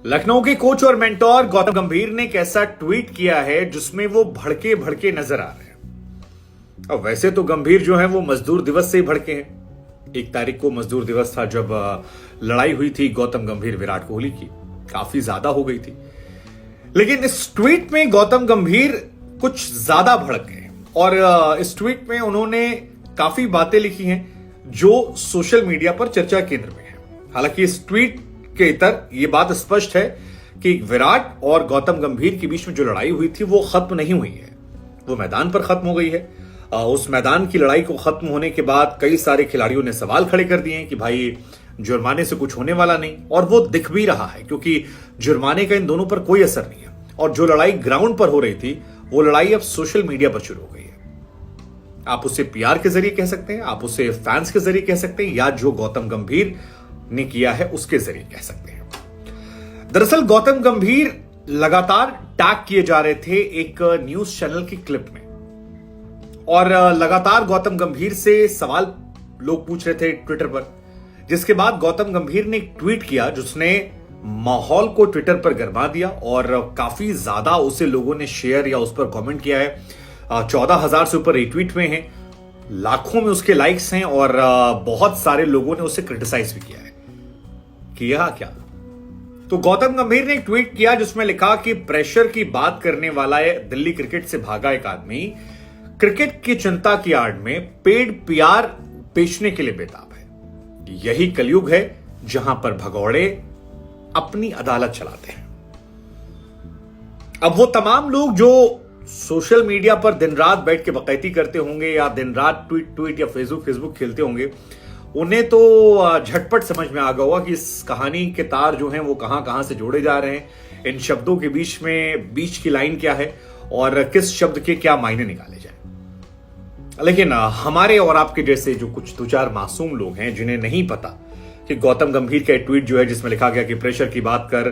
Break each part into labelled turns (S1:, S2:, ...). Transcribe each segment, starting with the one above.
S1: लखनऊ के कोच और मेंटोर गौतम गंभीर ने एक ऐसा ट्वीट किया है जिसमें वो भड़के भड़के नजर आ रहे हैं। और वैसे तो गंभीर जो है वो मजदूर दिवस से ही भड़के हैं। 1 तारीख को मजदूर दिवस था जब लड़ाई हुई थी गौतम गंभीर विराट कोहली की, काफी ज्यादा हो गई थी। लेकिन इस ट्वीट में गौतम गंभीर कुछ ज्यादा भड़क गए और इस ट्वीट में उन्होंने काफी बातें लिखी हैं जो सोशल मीडिया पर चर्चा केंद्र में है। हालांकि इस ट्वीट के इतर ये बात स्पष्ट है कि विराट और गौतम गंभीर के बीच में जो लड़ाई हुई थी वो खत्म नहीं हुई है, वो मैदान पर खत्म हो गई है। उस मैदान की लड़ाई को खत्म होने के बाद कई सारे खिलाड़ियों ने सवाल खड़े कर दिए हैं कि भाई जुर्माने से कुछ होने वाला नहीं, और वो दिख भी रहा है क्योंकि जुर्माने का इन दोनों पर कोई असर नहीं है। और जो लड़ाई ग्राउंड पर हो रही थी वो लड़ाई अब सोशल मीडिया पर शुरू हो गई है। आप उसे पीआर के जरिए कह सकते हैं, आप उसे फैंस के जरिए कह सकते हैं, या जो गौतम गंभीर ने किया है उसके जरिए कह सकते हैं। दरअसल गौतम गंभीर लगातार टैग किए जा रहे थे एक न्यूज चैनल की क्लिप में, और लगातार गौतम गंभीर से सवाल लोग पूछ रहे थे ट्विटर पर। जिसके बाद गौतम गंभीर ने एक ट्वीट किया जिसने माहौल को ट्विटर पर गरमा दिया और काफी ज्यादा उसे लोगों ने शेयर या उस पर कमेंट किया है। 14,000 से ऊपर रिट्वीट में है, लाखों में उसके लाइक्स हैं और बहुत सारे लोगों ने उसे क्रिटिसाइज भी किया है। किया क्या? तो गौतम गंभीर ने एक ट्वीट किया जिसमें लिखा कि प्रेशर की बात करने वाला है दिल्ली क्रिकेट से भागा एक आदमी क्रिकेट की चिंता की आड़ में पेड पीआर बेचने के लिए बेताब है। यही कलयुग है जहां पर भगौड़े अपनी अदालत चलाते हैं। अब वो तमाम लोग जो सोशल मीडिया पर दिन रात बैठ के बकैती करते होंगे या दिन रात ट्वीट या फेसबुक खेलते होंगे, उन्हें तो झटपट समझ में आ गया होगा कि इस कहानी के तार जो हैं वो कहां कहां से जोड़े जा रहे हैं, इन शब्दों के बीच में बीच की लाइन क्या है और किस शब्द के क्या मायने निकाले जाए। लेकिन हमारे और आपके जैसे जो कुछ 2-4 मासूम लोग हैं जिन्हें नहीं पता कि गौतम गंभीर का ट्वीट जो है जिसमें लिखा गया कि प्रेशर की बात कर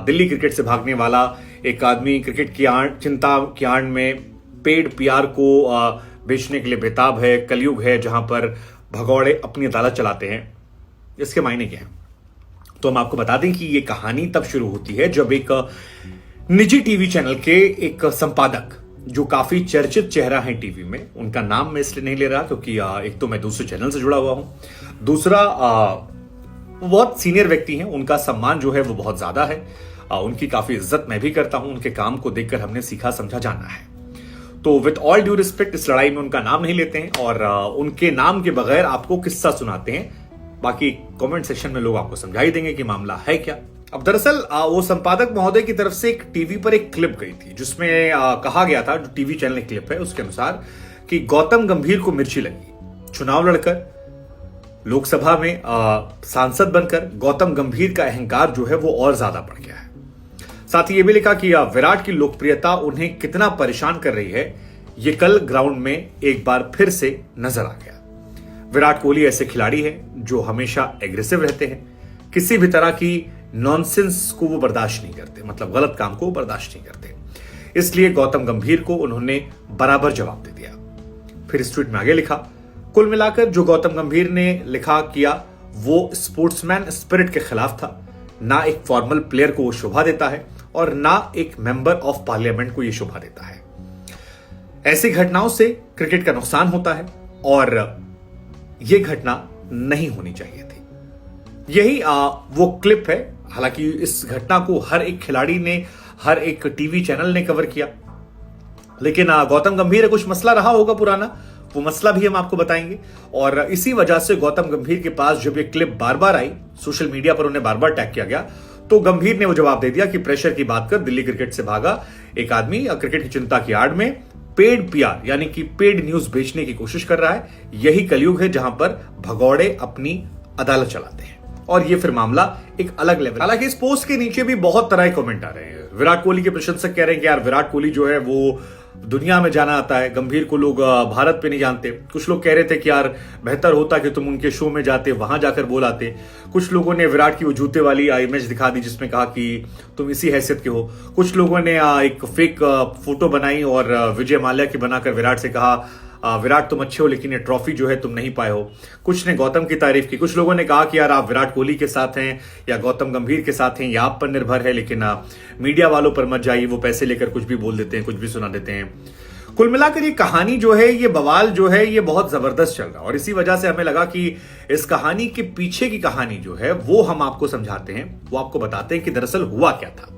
S1: दिल्ली क्रिकेट से भागने वाला एक आदमी क्रिकेट की चिंता की आड़ में पेड पीआर को बेचने के लिए बेताब है, कलयुग है जहां पर भगौड़े अपनी अदालत चलाते हैं, इसके मायने क्या है? तो हम आपको बता दें कि यह कहानी तब शुरू होती है जब एक निजी टीवी चैनल के एक संपादक जो काफी चर्चित चेहरा है टीवी में, उनका नाम मैं इसलिए नहीं ले रहा क्योंकि एक तो मैं दूसरे चैनल से जुड़ा हुआ हूं, दूसरा वो बहुत सीनियर व्यक्ति हैं, उनका सम्मान जो है वो बहुत ज्यादा है, उनकी काफी इज्जत मैं भी करता हूं, उनके काम को देखकर हमने सीखा समझा जाना है। तो विद ऑल ड्यू रिस्पेक्ट इस लड़ाई में उनका नाम नहीं लेते हैं और उनके नाम के बगैर आपको किस्सा सुनाते हैं। बाकी कमेंट सेक्शन में लोग आपको समझा ही देंगे कि मामला है क्या। अब दरअसल वो संपादक महोदय की तरफ से एक टीवी पर एक क्लिप गई थी जिसमें कहा गया था, जो टीवी चैनल क्लिप है उसके अनुसार, कि गौतम गंभीर को मिर्ची लगी, चुनाव लड़कर लोकसभा में सांसद बनकर गौतम गंभीर का अहंकार जो है वो और ज्यादा बढ़ गया है। साथ ही यह भी लिखा कि विराट की लोकप्रियता उन्हें कितना परेशान कर रही है, यह कल ग्राउंड में एक बार फिर से नजर आ गया। विराट कोहली ऐसे खिलाड़ी हैं जो हमेशा एग्रेसिव रहते हैं, किसी भी तरह की नॉनसेंस को वो बर्दाश्त नहीं करते, मतलब गलत काम को बर्दाश्त नहीं करते। इसलिए गौतम गंभीर को उन्होंने बराबर जवाब दे दिया। फिर इस ट्वीट में आगे लिखा, कुल मिलाकर जो गौतम गंभीर ने लिखा किया वो स्पोर्ट्समैन स्पिरिट के खिलाफ था। ना एक फॉर्मल प्लेयर को वो शोभा देता है और ना एक मेंबर ऑफ पार्लियामेंट को ये शोभा देता है। ऐसी घटनाओं से क्रिकेट का नुकसान होता है और यह घटना नहीं होनी चाहिए थी। यही वो क्लिप है। हालांकि इस घटना को हर एक खिलाड़ी ने, हर एक टीवी चैनल ने कवर किया, लेकिन गौतम गंभीर है, कुछ मसला रहा होगा पुराना, वो मसला भी हम आपको बताएंगे। और इसी वजह से गौतम गंभीर के पास जब ये क्लिप बार बार आई, सोशल मीडिया पर उन्हें बार बार टैग किया गया, तो गंभीर ने वो जवाब दे दिया कि प्रेशर की बात कर दिल्ली क्रिकेट से भागा एक आदमी क्रिकेट की चिंता की आड़ में पेड पीआर यानी कि पेड न्यूज बेचने की कोशिश कर रहा है। यही कलयुग है जहां पर भगौड़े अपनी अदालत चलाते हैं। और ये फिर मामला एक अलग लेवल। हालांकि इस पोस्ट के नीचे भी बहुत तरह के कमेंट आ रहे हैं। विराट कोहली के प्रशंसक कह रहे हैं कि यार विराट कोहली जो है वो दुनिया में जाना आता है, गंभीर को लोग भारत पे नहीं जानते। कुछ लोग कह रहे थे कि यार बेहतर होता कि तुम उनके शो में जाते, वहां जाकर बोलाते। कुछ लोगों ने विराट की वो जूते वाली इमेज दिखा दी जिसमें कहा कि तुम इसी हैसियत के हो। कुछ लोगों ने एक फेक फोटो बनाई और विजय माल्या की बनाकर विराट से कहा विराट तुम अच्छे हो लेकिन ये ट्रॉफी जो है तुम नहीं पाए हो। कुछ ने गौतम की तारीफ की, कुछ लोगों ने कहा कि यार आप विराट कोहली के साथ हैं या गौतम गंभीर के साथ हैं या आप पर निर्भर है, लेकिन मीडिया वालों पर मत जाइए, वो पैसे लेकर कुछ भी बोल देते हैं, कुछ भी सुना देते हैं। कुल मिलाकर ये कहानी जो है, ये बवाल जो है, ये बहुत जबरदस्त चल रहा है और इसी वजह से हमें लगा कि इस कहानी के पीछे की कहानी जो है वो हम आपको समझाते हैं, वो आपको बताते हैं कि दरअसल हुआ क्या था।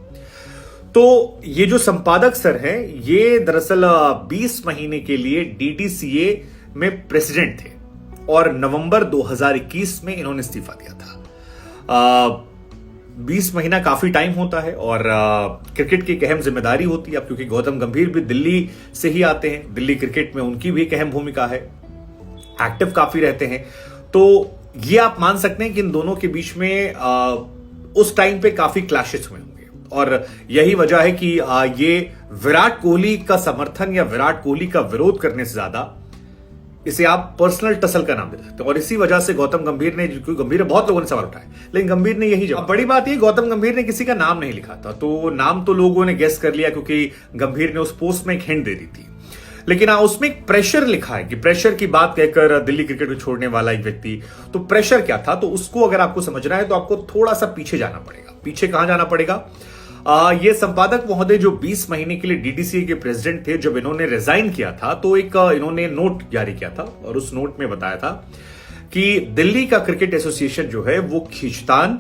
S1: तो ये जो संपादक सर हैं, ये दरअसल 20 महीने के लिए डीडीसीए में प्रेसिडेंट थे और नवंबर 2021 में इन्होंने इस्तीफा दिया था। 20 महीना काफी टाइम होता है और क्रिकेट की एक अहम जिम्मेदारी होती है। अब क्योंकि गौतम गंभीर भी दिल्ली से ही आते हैं, दिल्ली क्रिकेट में उनकी भी एक अहम भूमिका है, एक्टिव काफी रहते हैं, तो ये आप मान सकते हैं कि इन दोनों के बीच में उस टाइम पे काफी क्लैशेस हुए होंगे और यही वजह है कि ये विराट कोहली का समर्थन या विराट कोहली का विरोध करने से ज्यादा इसे आप पर्सनल टसल का नाम दे सकते हैं। और इसी वजह से गौतम गंभीर ने, क्योंकि गंभीर बहुत लोगों ने सवाल उठाए, लेकिन गंभीर ने यही जवाब। बड़ी बात ये, गौतम गंभीर ने किसी का नाम नहीं लिखा था, तो नाम तो लोगों ने गेस कर लिया क्योंकि गंभीर ने उस पोस्ट में एक हिंट दे दी थी, लेकिन उसमें एक प्रेशर लिखा है कि प्रेशर की बात कहकर दिल्ली क्रिकेट को छोड़ने वाला एक व्यक्ति, तो प्रेशर क्या था, तो उसको अगर आपको समझना है तो आपको थोड़ा सा पीछे जाना पड़ेगा। पीछे कहां जाना पड़ेगा? ये संपादक महोदय जो 20 महीने के लिए डीडीसीए के प्रेसिडेंट थे, जब इन्होंने रिजाइन किया था तो एक इन्होंने नोट जारी किया था और उस नोट में बताया था कि दिल्ली का क्रिकेट एसोसिएशन जो है वो खींचतान,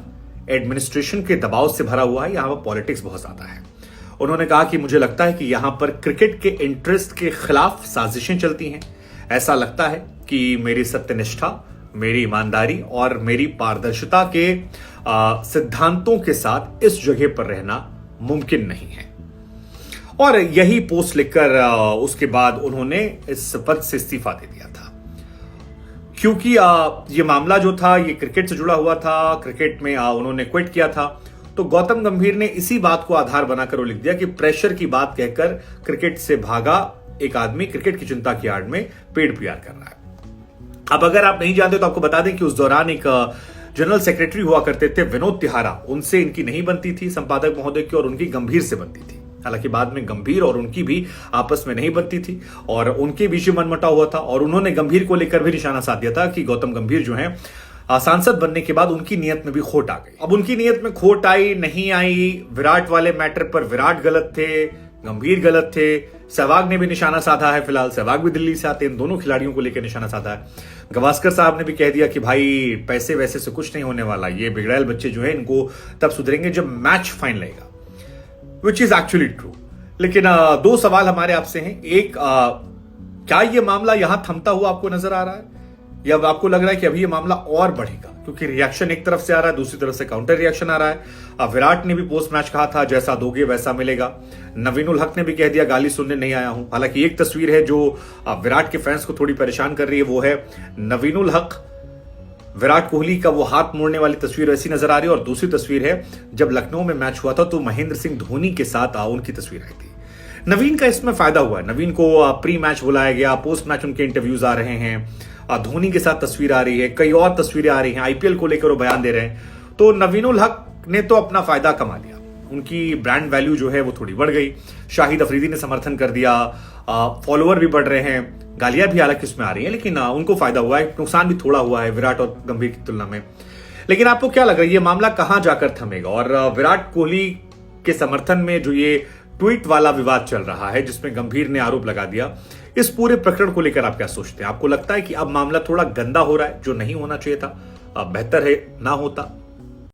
S1: एडमिनिस्ट्रेशन के दबाव से भरा हुआ है, यहां पर पॉलिटिक्स बहुत ज्यादा है। उन्होंने कहा कि मुझे लगता है कि यहां पर क्रिकेट के इंटरेस्ट के खिलाफ साजिशें चलती हैं। ऐसा लगता है कि मेरी सत्यनिष्ठा, मेरी ईमानदारी और मेरी पारदर्शिता के सिद्धांतों के साथ इस जगह पर रहना मुमकिन नहीं है। और यही पोस्ट लिखकर उसके बाद उन्होंने इस पद से इस्तीफा दे दिया था, क्योंकि ये मामला जो था ये क्रिकेट से जुड़ा हुआ था, क्रिकेट में उन्होंने क्विट किया था। तो गौतम गंभीर ने इसी बात को आधार बनाकर वो लिख दिया कि प्रेशर की बात कहकर क्रिकेट से भागा एक आदमी क्रिकेट की चिंता की आड़ में पेड़ प्यार कर रहा है। अब अगर आप नहीं जानते तो आपको बता दें कि उस दौरान एक जनरल सेक्रेटरी हुआ करते थे विनोद तिहारा, उनसे इनकी नहीं बनती थी संपादक महोदय की, और उनकी गंभीर से बनती थी। हालांकि बाद में गंभीर और उनकी भी आपस में नहीं बनती थी और उनके बीच में मनमुटाव हुआ था और उन्होंने गंभीर को लेकर भी निशाना साध दिया था कि गौतम गंभीर जो है सांसद बनने के बाद उनकी नियत में भी खोट आ गई। अब उनकी नियत में खोट आई नहीं आई, विराट वाले मैटर पर विराट गलत थे, गंभीर गलत थे, सहवाग ने भी निशाना साधा है, फिलहाल सहवाग भी दिल्ली से आते हैं, इन दोनों खिलाड़ियों को लेकर निशाना साधा है। गवास्कर साहब ने भी कह दिया कि भाई पैसे वैसे से कुछ नहीं होने वाला, ये बिगड़ैल बच्चे जो है इनको तब सुधरेंगे जब मैच फाइन लगेगा, विच इज एक्चुअली ट्रू। लेकिन दो सवाल हमारे आपसे हैं। एक, क्या ये मामला यहां थमता हुआ आपको नजर आ रहा है या आपको लग रहा है कि अभी ये मामला और बढ़ेगा? क्योंकि रिएक्शन एक तरफ से आ रहा है, दूसरी तरफ से काउंटर रिएक्शन आ रहा है। विराट ने भी पोस्ट मैच कहा था जैसा दोगे वैसा मिलेगा। नवीनुल हक ने भी कह दिया गाली सुनने नहीं आया हूं। हालांकि एक तस्वीर है जो विराट के फैंस को थोड़ी परेशान कर रही है, वो है नवीनुल हक विराट कोहली का वो हाथ मोड़ने वाली तस्वीर ऐसी नजर आ रही है, और दूसरी तस्वीर है जब लखनऊ में मैच हुआ था तो महेंद्र सिंह धोनी के साथ उनकी तस्वीर आई थी। नवीन का इसमें फायदा हुआ है, नवीन को प्री मैच बुलाया गया, पोस्ट मैच उनके इंटरव्यूज आ रहे हैं, धोनी के साथ तस्वीर आ रही है, कई और तस्वीरें आ रही हैं, आईपीएल को लेकर वो बयान दे रहे हैं। तो नवीनुल हक ने तो अपना फायदा कमा लिया, उनकी ब्रांड वैल्यू जो है वो थोड़ी बढ़ गई। शाहिद अफरीदी ने समर्थन कर दिया, फॉलोअर भी बढ़ रहे हैं, गालियां भी हालांकि उसमें आ रही हैं, लेकिन उनको फायदा हुआ है, नुकसान भी थोड़ा हुआ है विराट और गंभीर की तुलना में। लेकिन आपको क्या लग रहा है ये मामला कहां जाकर थमेगा? और विराट कोहली के समर्थन में जो ये ट्वीट वाला विवाद चल रहा है जिसमें गंभीर ने आरोप लगा दिया, इस पूरे प्रकरण को लेकर आप क्या सोचते हैं? आपको लगता है कि अब मामला थोड़ा गंदा हो रहा है, जो नहीं होना चाहिए था, बेहतर है ना होता?